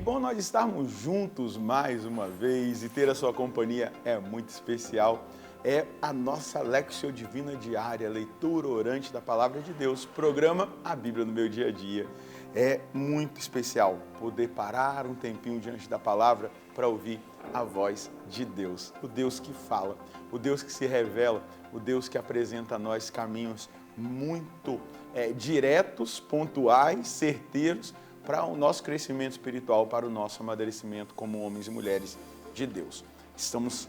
Que bom nós estarmos juntos mais uma vez e ter a sua companhia é muito especial. É a nossa Lectio Divina Diária, leitura orante da Palavra de Deus, programa A Bíblia no Meu Dia a Dia. É muito especial poder parar um tempinho diante da Palavra para ouvir a voz de Deus. O Deus que fala, o Deus que se revela, o Deus que apresenta a nós caminhos muito diretos, pontuais, certeiros, para o nosso crescimento espiritual, para o nosso amadurecimento como homens e mulheres de Deus. Estamos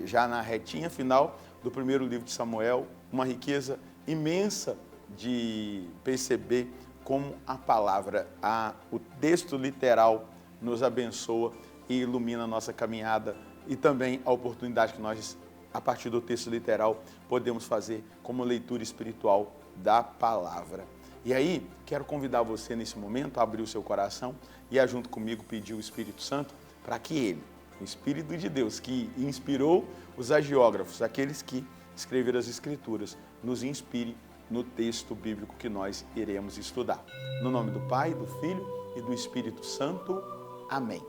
já na retinha final do primeiro livro de Samuel, uma riqueza imensa de perceber como a palavra, o texto literal nos abençoa e ilumina a nossa caminhada e também a oportunidade que nós, a partir do texto literal, podemos fazer como leitura espiritual da palavra. E aí, quero convidar você nesse momento a abrir o seu coração e a junto comigo pedir o Espírito Santo para que ele, o Espírito de Deus que inspirou os agiógrafos, aqueles que escreveram as Escrituras, nos inspire no texto bíblico que nós iremos estudar. No nome do Pai, do Filho e do Espírito Santo. Amém.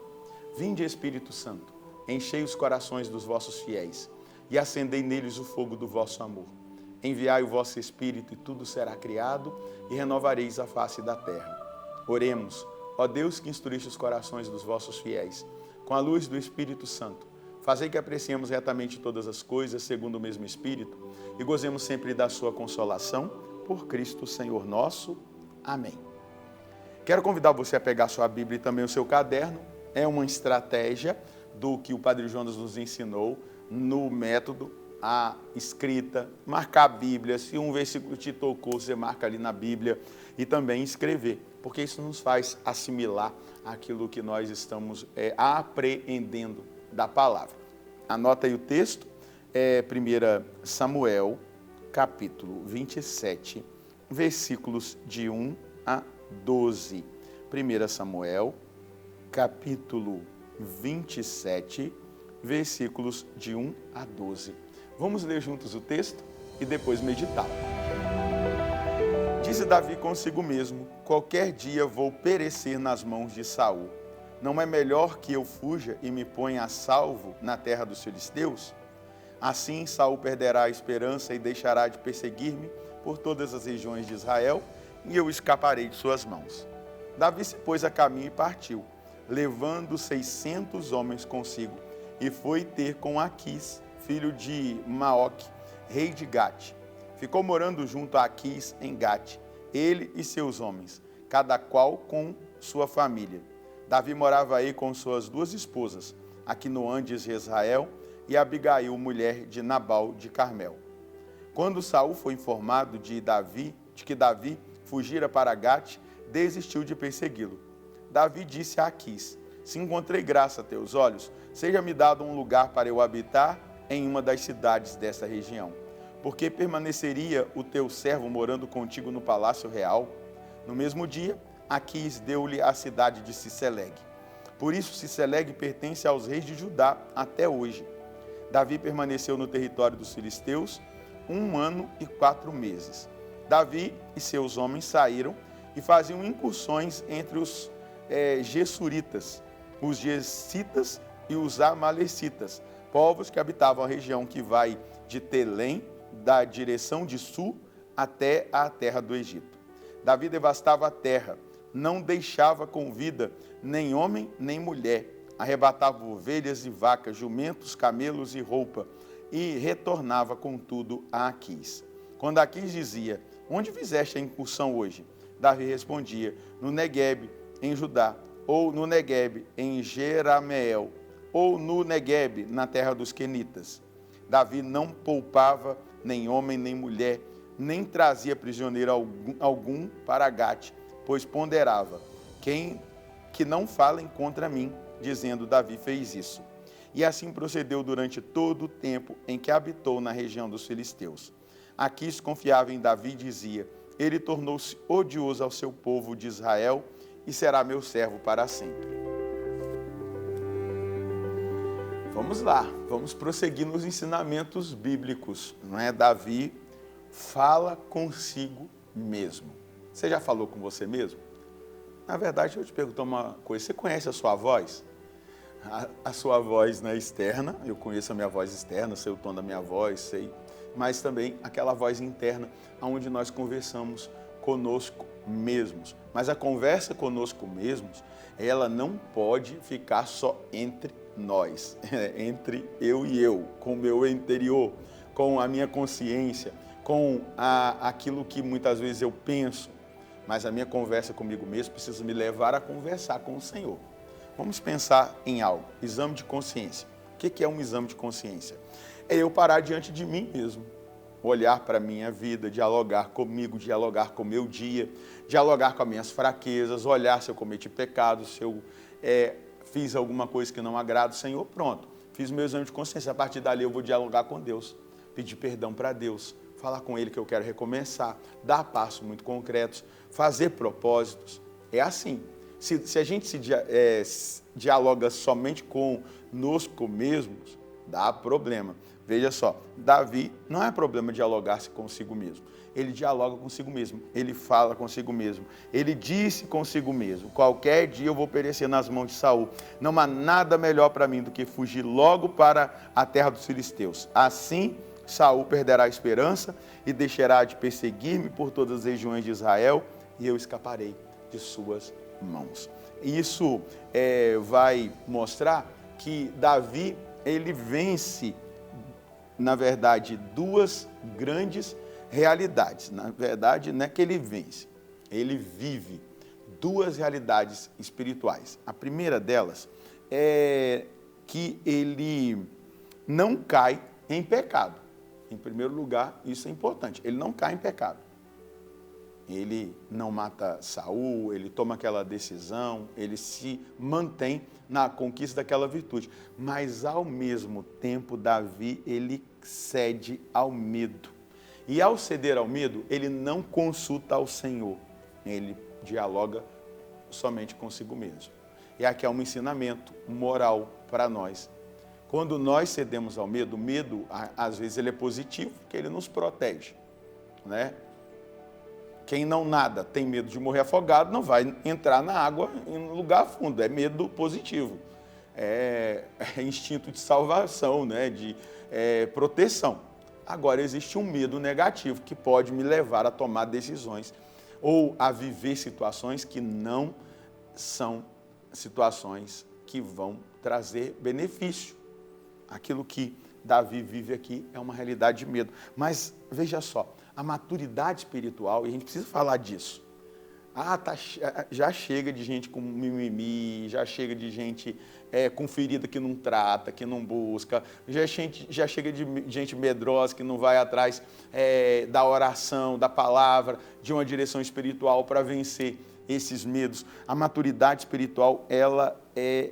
Vinde, Espírito Santo, enchei os corações dos vossos fiéis e acendei neles o fogo do vosso amor. Enviai o vosso Espírito e tudo será criado e renovareis a face da terra. Oremos, ó Deus que instruíste os corações dos vossos fiéis, com a luz do Espírito Santo, fazei que apreciemos retamente todas as coisas segundo o mesmo Espírito e gozemos sempre da sua consolação, por Cristo Senhor nosso. Amém. Quero convidar você a pegar a sua Bíblia e também o seu caderno. É uma estratégia do que o Padre Jonas nos ensinou no método, a escrita, marcar a Bíblia, se um versículo te tocou, você marca ali na Bíblia e também escrever, porque isso nos faz assimilar aquilo que nós estamos apreendendo da palavra. Anota aí o texto, 1 Samuel, capítulo 27, versículos de 1 a 12. 1 Samuel, capítulo 27, versículos de 1 a 12. Vamos ler juntos o texto e depois meditar. Disse Davi consigo mesmo: qualquer dia vou perecer nas mãos de Saul. Não é melhor que eu fuja e me ponha a salvo na terra dos filisteus? Assim Saul perderá a esperança e deixará de perseguir-me por todas as regiões de Israel, e eu escaparei de suas mãos. Davi se pôs a caminho e partiu, levando 600 homens consigo, e foi ter com Aquis, filho de Maoque, rei de Gate. Ficou morando junto a Aquis em Gate, ele e seus homens, cada qual com sua família. Davi morava aí com suas duas esposas, Aquinoã de Israel e Abigail, mulher de Nabal de Carmel. Quando Saul foi informado de que Davi fugira para Gate, desistiu de persegui-lo. Davi disse a Aquis: se encontrei graça a teus olhos, seja-me dado um lugar para eu habitar em uma das cidades desta região, porque permaneceria o teu servo morando contigo no palácio real. No mesmo dia, Aquis deu-lhe a cidade de Ciceleg. Por isso, Ciceleg pertence aos reis de Judá até hoje. Davi permaneceu no território dos filisteus 1 ano e 4 meses. Davi e seus homens saíram e faziam incursões entre os Gessuritas, os Gessitas e os Amalecitas, povos que habitavam a região que vai de Telém, da direção de sul, até a terra do Egito. Davi devastava a terra, não deixava com vida nem homem nem mulher, arrebatava ovelhas e vacas, jumentos, camelos e roupa, e retornava com tudo a Aquis. Quando Aquis dizia: onde fizeste a incursão hoje? Davi respondia: no Neguebe, em Judá, ou no Neguebe, em Jerameel, ou no Neguebe, na terra dos Quenitas. Davi não poupava nem homem nem mulher, nem trazia prisioneiro algum para Gate, pois ponderava: quem que não falem contra mim, dizendo: Davi fez isso. E assim procedeu durante todo o tempo em que habitou na região dos filisteus. Aquis confiava em Davi e dizia: ele tornou-se odioso ao seu povo de Israel e será meu servo para sempre. Vamos lá, vamos prosseguir nos ensinamentos bíblicos, não é? Davi fala consigo mesmo. Você já falou com você mesmo? Na verdade, eu te pergunto uma coisa, você conhece a sua voz? A sua voz, né, externa, eu conheço a minha voz externa, sei o tom da minha voz, sei, mas também aquela voz interna, onde nós conversamos conosco mesmos. Mas a conversa conosco mesmos, ela não pode ficar só entre nós, entre eu e eu, com o meu interior, com a minha consciência, com aquilo que muitas vezes eu penso, mas a minha conversa comigo mesmo precisa me levar a conversar com o Senhor. Vamos pensar em algo, exame de consciência. O que é um exame de consciência? É eu parar diante de mim mesmo, olhar para a minha vida, dialogar comigo, dialogar com o meu dia, dialogar com as minhas fraquezas, olhar se eu cometi pecado, se eu fiz alguma coisa que não agrada o Senhor, pronto. Fiz o meu exame de consciência, a partir dali eu vou dialogar com Deus, pedir perdão para Deus, falar com Ele que eu quero recomeçar, dar passos muito concretos, fazer propósitos. É assim. Se a gente dialoga somente conosco mesmos, dá problema. Veja só, Davi não é problema dialogar-se consigo mesmo. Ele dialoga consigo mesmo, ele fala consigo mesmo. Ele disse consigo mesmo, qualquer dia eu vou perecer nas mãos de Saul. Não há nada melhor para mim do que fugir logo para a terra dos filisteus. Assim, Saul perderá a esperança e deixará de perseguir-me por todas as regiões de Israel e eu escaparei de suas mãos. Isso vai mostrar que Davi, ele vence, na verdade, duas grandes realidades. Na verdade, não é que ele vence, ele vive duas realidades espirituais. A primeira delas é que ele não cai em pecado. Em primeiro lugar, isso é importante, ele não cai em pecado. Ele não mata Saul, ele toma aquela decisão, ele se mantém na conquista daquela virtude. Mas, ao mesmo tempo, Davi, ele cede ao medo. E, ao ceder ao medo, ele não consulta ao Senhor. Ele dialoga somente consigo mesmo. E aqui é um ensinamento moral para nós. Quando nós cedemos ao medo, o medo, às vezes, ele é positivo, porque ele nos protege, né? Quem não nada, tem medo de morrer afogado, não vai entrar na água em lugar fundo. É medo positivo. É instinto de salvação, né? De proteção. Agora, existe um medo negativo que pode me levar a tomar decisões ou a viver situações que não são situações que vão trazer benefício. Aquilo que Davi vive aqui é uma realidade de medo. Mas, veja só, a maturidade espiritual, e a gente precisa falar disso. Já chega de gente com mimimi, já chega de gente com ferida que não trata, que não busca, já chega de gente medrosa que não vai atrás da oração, da palavra, de uma direção espiritual para vencer esses medos. A maturidade espiritual, ela é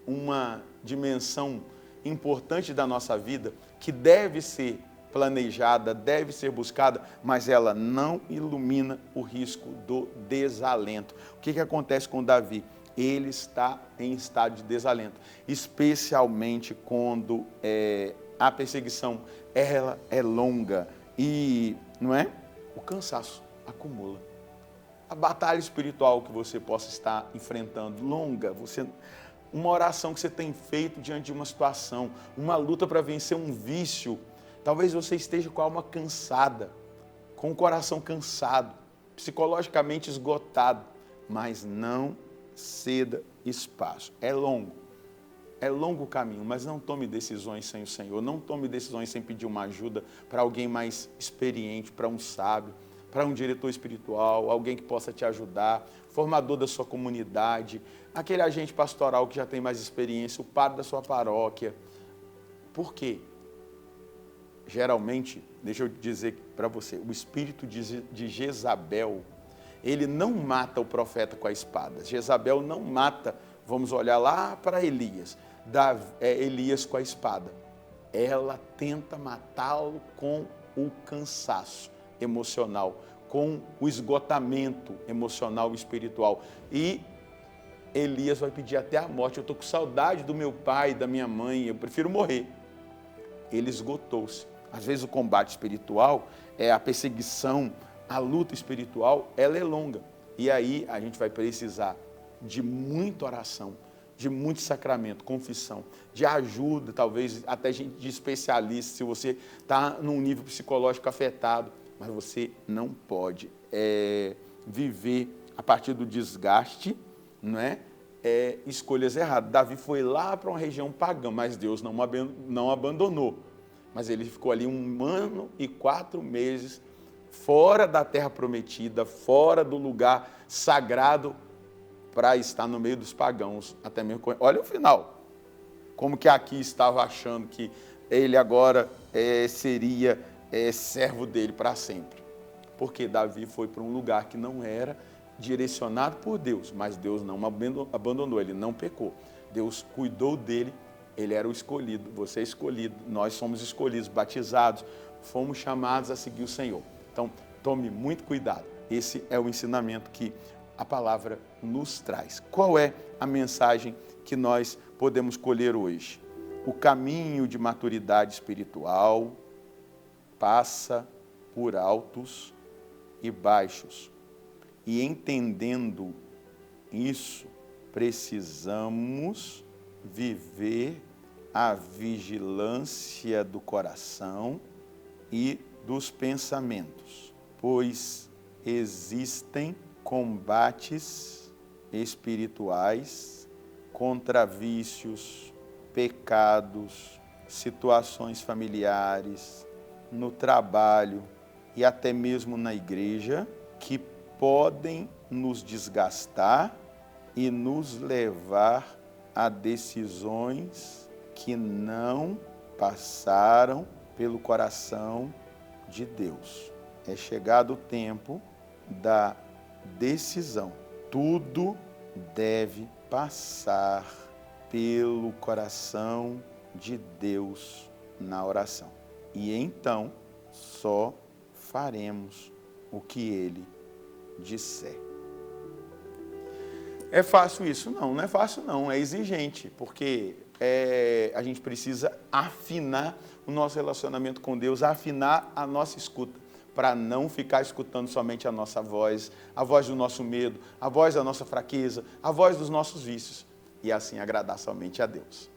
uma dimensão importante da nossa vida que deve ser planejada, deve ser buscada, mas ela não ilumina o risco do desalento. O que acontece com Davi? Ele está em estado de desalento, especialmente quando a perseguição ela é longa e, não é? O cansaço acumula. A batalha espiritual que você possa estar enfrentando, longa, uma oração que você tem feito diante de uma situação, uma luta para vencer um vício. Talvez você esteja com a alma cansada, com o coração cansado, psicologicamente esgotado, mas não ceda espaço. É longo o caminho, mas não tome decisões sem o Senhor, não tome decisões sem pedir uma ajuda para alguém mais experiente, para um sábio, para um diretor espiritual, alguém que possa te ajudar, formador da sua comunidade, aquele agente pastoral que já tem mais experiência, o padre da sua paróquia. Por quê? Geralmente, deixa eu dizer para você, o espírito de Jezabel, ele não mata o profeta com a espada. Jezabel não mata, vamos olhar lá para Elias, Elias com a espada. Ela tenta matá-lo com o cansaço emocional, com o esgotamento emocional e espiritual. E Elias vai pedir até a morte. Eu estou com saudade do meu pai, da minha mãe, eu prefiro morrer. Ele esgotou-se. Às vezes o combate espiritual, a perseguição, a luta espiritual, ela é longa. E aí a gente vai precisar de muita oração, de muito sacramento, confissão, de ajuda, talvez até de especialista, se você está num nível psicológico afetado, mas você não pode viver a partir do desgaste, não é? Escolhas erradas. Davi foi lá para uma região pagã, mas Deus não abandonou. Mas ele ficou ali 1 ano e 4 meses fora da terra prometida, fora do lugar sagrado, para estar no meio dos pagãos, até mesmo. Olha o final, como que aqui estava achando que ele agora seria servo dele para sempre. Porque Davi foi para um lugar que não era direcionado por Deus, mas Deus não abandonou, ele não pecou. Deus cuidou dele, ele era o escolhido, você é escolhido, nós somos escolhidos, batizados, fomos chamados a seguir o Senhor. Então, tome muito cuidado. Esse é o ensinamento que a palavra nos traz. Qual é a mensagem que nós podemos colher hoje? O caminho de maturidade espiritual passa por altos e baixos. E entendendo isso, precisamos viver a vigilância do coração e dos pensamentos, pois existem combates espirituais contra vícios, pecados, situações familiares, no trabalho e até mesmo na igreja, que podem nos desgastar e nos levar a decisões que não passaram pelo coração de Deus. É chegado o tempo da decisão. Tudo deve passar pelo coração de Deus na oração. E então só faremos o que Ele disser. É fácil isso? Não, não é fácil não, é exigente, porque a gente precisa afinar o nosso relacionamento com Deus, afinar a nossa escuta, para não ficar escutando somente a nossa voz, a voz do nosso medo, a voz da nossa fraqueza, a voz dos nossos vícios, e assim agradar somente a Deus.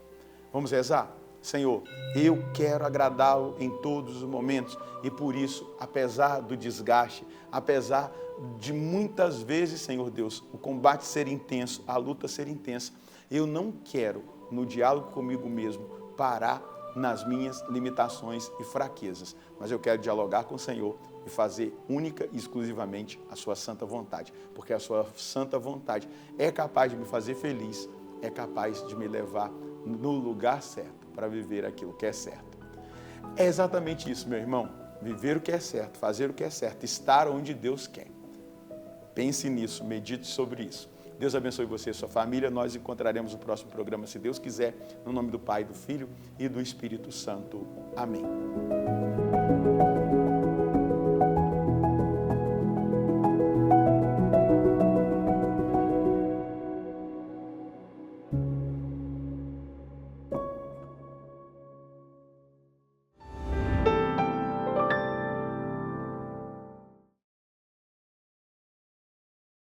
Vamos rezar? Senhor, eu quero agradá-lo em todos os momentos, e por isso, apesar do desgaste, apesar de muitas vezes, Senhor Deus, o combate ser intenso, a luta ser intensa, eu não quero, no diálogo comigo mesmo, parar nas minhas limitações e fraquezas, mas eu quero dialogar com o Senhor e fazer única e exclusivamente a sua santa vontade, porque a sua santa vontade é capaz de me fazer feliz, é capaz de me levar no lugar certo, para viver aquilo que é certo. É exatamente isso, meu irmão, viver o que é certo, fazer o que é certo, estar onde Deus quer. Pense nisso, medite sobre isso. Deus abençoe você e sua família. Nós encontraremos no próximo programa, se Deus quiser, no nome do Pai, do Filho e do Espírito Santo. Amém.